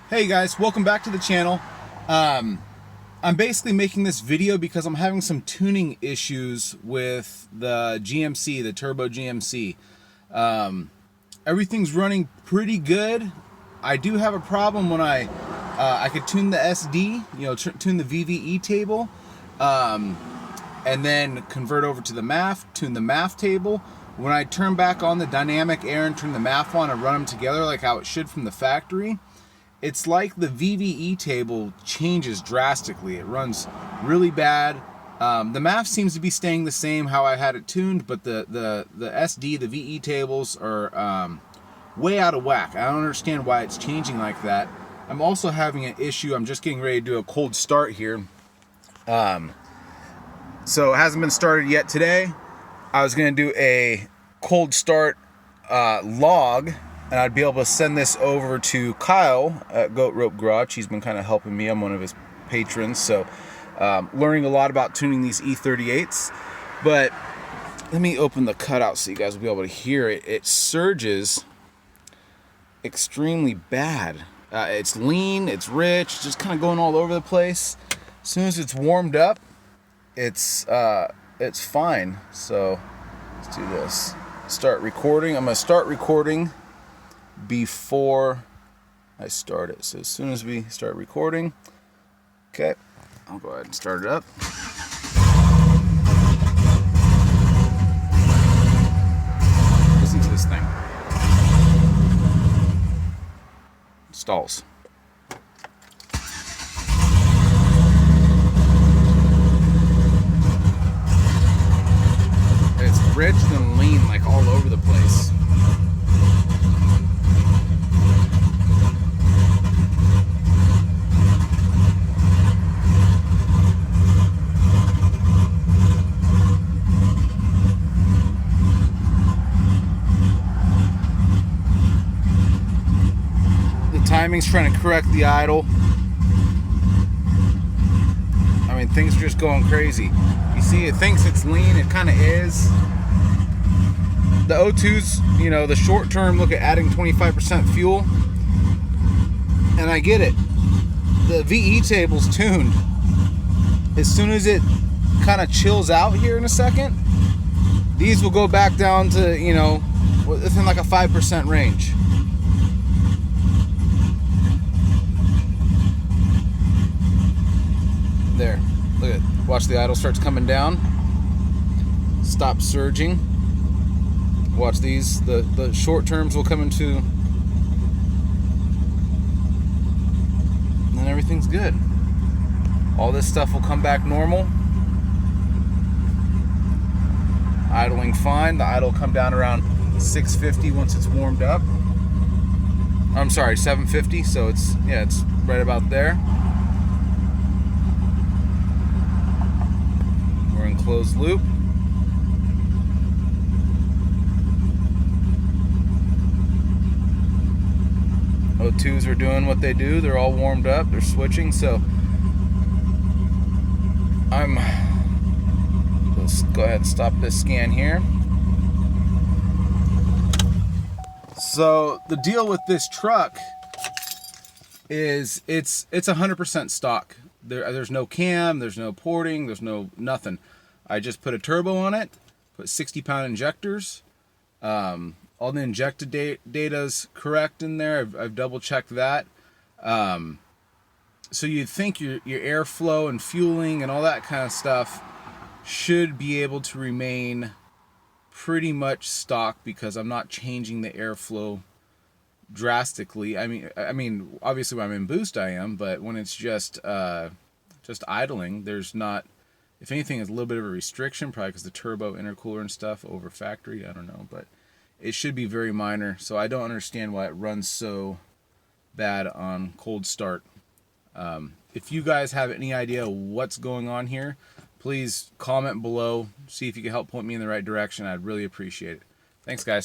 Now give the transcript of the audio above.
Hey guys, welcome back to the channel. I'm basically making this video because I'm having some tuning issues with the GMC, the Turbo GMC. Everything's running pretty good. I do have a problem when I could tune the SD, tune the VVE table, and then convert over to the MAF, tune the MAF table. When I turn back on the dynamic air and turn the MAF on and run them together like how it should from the factory, it's like the VVE table changes drastically. It runs really bad. The MAF seems to be staying the same how I had it tuned, but the SD, the VE tables are way out of whack. I don't understand why it's changing like that. I'm also having an issue. I'm just getting ready to do a cold start here. So it hasn't been started yet today. I was going to do a cold start log, and I'd be able to send this over to Kyle at Goat Rope Garage. He's been kind of helping me. I'm one of his patrons, so learning a lot about tuning these E38s. But let me open the cutout so you guys will be able to hear it. It surges extremely bad. It's lean, it's rich, just kind of going all over the place. As soon as it's warmed up, it's fine. So let's do this. Start recording. I'm going to start recording before I start it. So as soon as we start recording, okay, I'll go ahead and start it up. Listen to this thing. Stalls. It's rich and lean, like all over the place. Timing's trying to correct the idle. I mean, things are just going crazy. You see, it thinks it's lean. It kind of is. The O2s, the short term look at adding 25% fuel. And I get it. The VE table's tuned. As soon as it kind of chills out here in a second, these will go back down to, within like a 5% range. There, look at it. Watch the idle starts coming down. Stop surging. Watch these. The short terms will come into, and then everything's good. All this stuff will come back normal. Idling fine. The idle will come down around 650 once it's warmed up. I'm sorry, 750. So it's right about there. Closed loop. O2s are doing what they do. They're all warmed up. They're switching. So let's go ahead and stop this scan here. So the deal with this truck is it's 100% stock. There's no cam, there's no porting, there's no nothing. I just put a turbo on it, put 60-pound injectors. All the injected data's correct in there. I've double-checked that. So you'd think your airflow and fueling and all that kind of stuff should be able to remain pretty much stock because I'm not changing the airflow drastically. I mean, obviously when I'm in boost I am, but when it's just idling, there's not. If anything, it's a little bit of a restriction, probably because the turbo intercooler and stuff over factory. I don't know, but it should be very minor. So I don't understand why it runs so bad on cold start. If you guys have any idea what's going on here, please comment below. See if you can help point me in the right direction. I'd really appreciate it. Thanks, guys.